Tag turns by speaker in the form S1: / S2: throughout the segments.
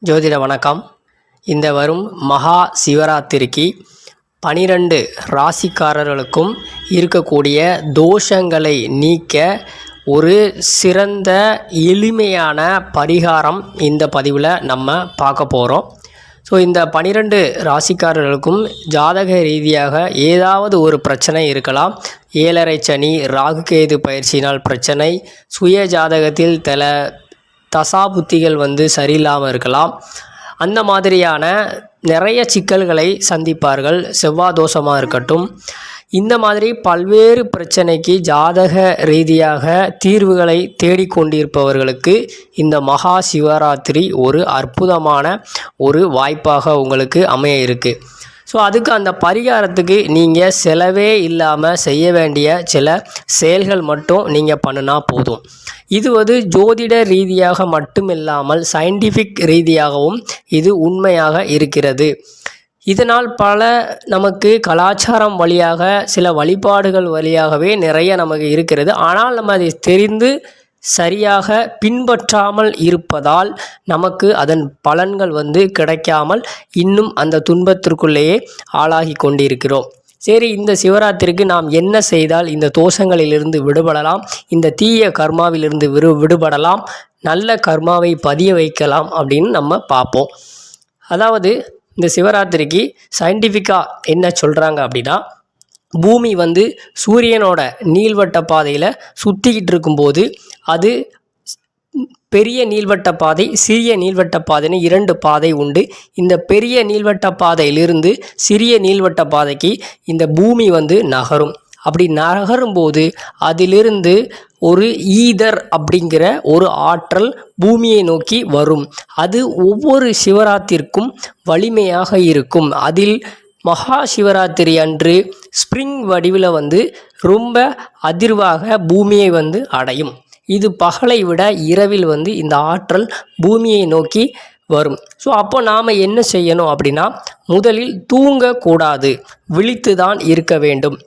S1: ஜோதிட வணக்கம். இந்த வரும் மகா சிவராத்திரிக்கு 12 ராசிக்காரர்களுக்கும் இருக்கக்கூடிய தோஷங்களை நீக்க ஒரு சிறந்த எளிமையான பரிகாரம் இந்த பதிவில் நம்ம பார்க்க போகிறோம். ஸோ இந்த 12 ராசிக்காரர்களுக்கும் ஜாதக ரீதியாக ஏதாவது ஒரு பிரச்சனை இருக்கலாம். 7.5 சனி, ராகுகேது பயிற்சியினால் பிரச்சனை, சுய ஜாதகத்தில் தசாபுத்திகள் சரியில்லாமல் இருக்கலாம். அந்த மாதிரியான நிறைய சிக்கல்களை சந்திப்பார்கள். செவ்வாய் தோஷமாக இருக்கட்டும், இந்த மாதிரி பல்வேறு பிரச்சனைக்கு ஜாதக ரீதியாக தீர்வுகளை தேடிக்கொண்டிருப்பவர்களுக்கு இந்த மகா சிவராத்திரி ஒரு அற்புதமான ஒரு வாய்ப்பாக உங்களுக்கு அமைய இருக்குது. ஸோ அதுக்கு அந்த பரிகாரத்துக்கு நீங்கள் செலவே இல்லாமல் செய்ய வேண்டிய சில செயல்கள் மட்டும் நீங்கள் பண்ணினா போதும். இது ஜோதிட ரீதியாக மட்டும் இல்லாமல் சயின்டிஃபிக் ரீதியாகவும் இது உண்மையாக இருக்கிறது. இதனால் பல நமக்கு கலாச்சாரம் வழியாக சில வழிபாடுகள் வழியாகவே நிறைய நமக்கு இருக்கிறது. ஆனால் நம்ம அதை தெரிந்து சரியாக பின்பற்றாமல் இருப்பதால் நமக்கு அதன் பலன்கள் கிடைக்காமல் இன்னும் அந்த துன்பத்திற்குள்ளேயே ஆளாகி கொண்டிருக்கிறோம். சரி, இந்த சிவராத்திரிக்கு நாம் என்ன செய்தால் இந்த தோஷங்களிலிருந்து விடுபடலாம், இந்த தீய கர்மாவிலிருந்து விடுபடலாம், நல்ல கர்மாவை பதிய வைக்கலாம் அப்படின்னு நம்ம பார்ப்போம். அதாவது இந்த சிவராத்திரிக்கு சயின்டிஃபிக்காக என்ன சொல்கிறாங்க அப்படின்னா, பூமி சூரியனோட நீள்வட்ட பாதையில் சுற்றிக்கிட்டு இருக்கும்போது அது பெரிய நீள்வட்ட பாதை, சிறிய நீள்வட்ட பாதைன்னு 2 பாதை உண்டு. இந்த பெரிய நீள்வட்ட பாதையிலிருந்து சிறிய நீள்வட்ட பாதைக்கு இந்த பூமி நகரும். அப்படி நகரும்போது அதிலிருந்து ஒரு ஈதர் அப்படிங்கிற ஒரு ஆற்றல் பூமியை நோக்கி வரும். அது ஒவ்வொரு சிவராத்திற்கும் வலிமையாக இருக்கும். அதில் மகா சிவராத்திரி அன்று ஸ்ப்ரிங் வடிவில் ரொம்ப அதிர்வாக பூமியை அடையும். இது பகலை விட இரவில் இந்த ஆற்றல் பூமியை நோக்கி வரும். ஸோ அப்போ நாம் என்ன செய்யணும் அப்படின்னா, முதலில் தூங்கக்கூடாது, விழித்து தான் இருக்க வேண்டும்.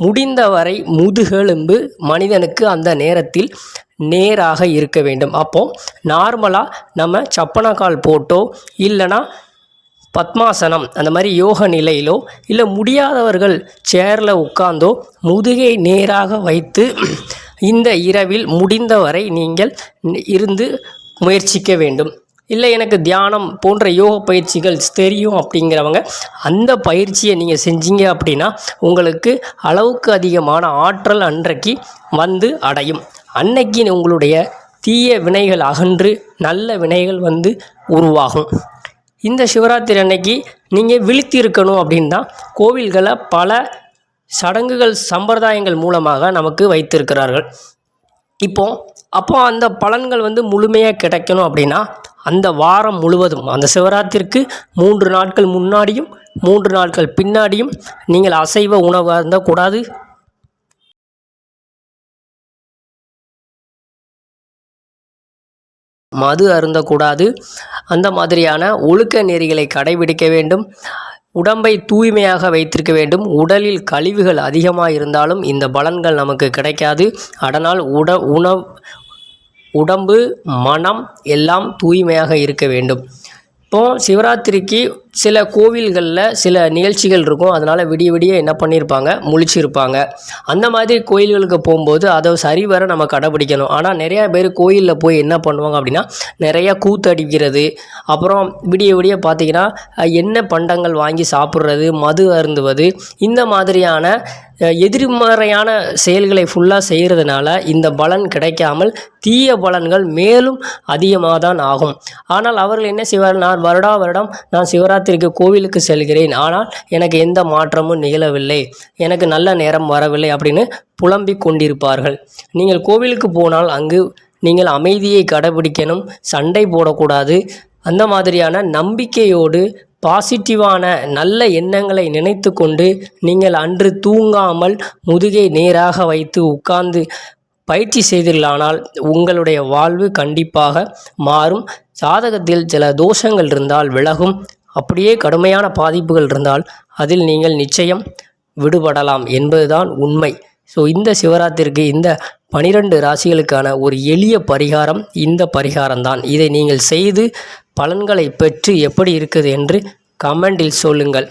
S1: முடிந்தவரை முதுகெலும்பு மனிதனுக்கு அந்த நேரத்தில் நேராக இருக்க வேண்டும். அப்போது நார்மலாக நம்ம சப்பனக்கால் போட்டோ இல்லைனா பத்மாசனம் அந்த மாதிரி யோக நிலையிலோ, இல்லை முடியாதவர்கள் சேரில் உட்கார்ந்தோ முதுகை நேராக வைத்து இந்த இரவில் முடிந்தவரை நீங்கள் இருந்து முயற்சிக்க வேண்டும். இல்லை எனக்கு தியானம் போன்ற யோக பயிற்சிகள் தெரியும் அப்படிங்கிறவங்க அந்த பயிற்சியை நீங்கள் செஞ்சீங்க அப்படின்னா உங்களுக்கு அளவுக்கு அதிகமான ஆற்றல் அன்றைக்கு அடையும். அன்னைக்கு உங்களுடைய தீய வினைகள் அகன்று நல்ல வினைகள் உருவாகும். இந்த சிவராத்திரி அன்னைக்கு நீங்கள் விழித்து இருக்கணும் அப்படின்னா கோவில்களை பல சடங்குகள் சம்பிரதாயங்கள் மூலமாக நமக்கு வைத்திருக்கிறார்கள். அப்போ அந்த பலன்கள் முழுமையாக கிடைக்கணும் அப்படின்னா அந்த வாரம் முழுவதும் அந்த சிவராத்திரிக்கு 3 நாட்கள் முன்னாடியும் 3 நாட்கள் பின்னாடியும் நீங்கள் அசைவ உணவு அருந்தக்கூடாது, மது அருந்தக்கூடாது. அந்த மாதிரியான ஒழுக்க நெறிகளை கடைபிடிக்க வேண்டும். உடம்பை தூய்மையாக வைத்திருக்க வேண்டும். உடலில் கழிவுகள் அதிகமாக இருந்தாலும் இந்த பலன்கள் நமக்கு கிடைக்காது. அதனால் உடம்பு மனம் எல்லாம் தூய்மையாக இருக்க வேண்டும். இப்போது சிவராத்திரிக்கு சில கோவில்களில் சில நிகழ்ச்சிகள் இருக்கும். அதனால் விடிய என்ன பண்ணியிருப்பாங்க, முழிச்சிருப்பாங்க. அந்த மாதிரி கோயில்களுக்கு போகும்போது அதை சரிவர நம்ம கடைப்பிடிக்கணும். ஆனால் நிறையா பேர் கோயிலில் போய் என்ன பண்ணுவாங்க அப்படின்னா, நிறையா கூத்தடிக்கிறது, அப்புறம் விடிய பார்த்திங்கன்னா எண்ணெய் பண்டங்கள் வாங்கி சாப்பிட்றது, மது அருந்துவது, இந்த மாதிரியான எதிர்மறையான செயல்களை ஃபுல்லாக செய்கிறதுனால இந்த பலன் கிடைக்காமல் தீய பலன்கள் மேலும் அதிகமாக தான் ஆகும். ஆனால் அவர்கள் என்ன செய்வார்கள், நான் வருடம் நான் சிவராத்திரிக்கு கோவிலுக்கு செல்கிறேன், ஆனால் எனக்கு எந்த மாற்றமும் நிகழவில்லை, எனக்கு நல்ல நேரம் வரவில்லை அப்படின்னு புலம்பிக் கொண்டிருப்பார்கள். நீங்கள் கோவிலுக்கு போனால் அங்கு நீங்கள் அமைதியை கடைபிடிக்கணும், சண்டை போடக்கூடாது. அந்த மாதிரியான நம்பிக்கையோடு பாசிட்டிவான நல்ல எண்ணங்களை நினைத்து கொண்டு நீங்கள் அன்று தூங்காமல் முதுகை நேராக வைத்து உட்கார்ந்து பயிற்சி செய்தீர்களானால் உங்களுடைய வாழ்வு கண்டிப்பாக மாறும். ஜாதகத்தில் சில தோஷங்கள் இருந்தால் விலகும். அப்படியே கடுமையான பாதிப்புகள் இருந்தால் அதில் நீங்கள் நிச்சயம் விடுபடலாம் என்பதுதான் உண்மை. ஸோ இந்த சிவராத்திரிக்கு இந்த 12 ராசிகளுக்கான ஒரு எளிய பரிகாரம் இந்த பரிகாரம்தான். இதை நீங்கள் செய்து பலன்களை பெற்று எப்படி இருக்குது என்று கமெண்டில் சொல்லுங்கள்.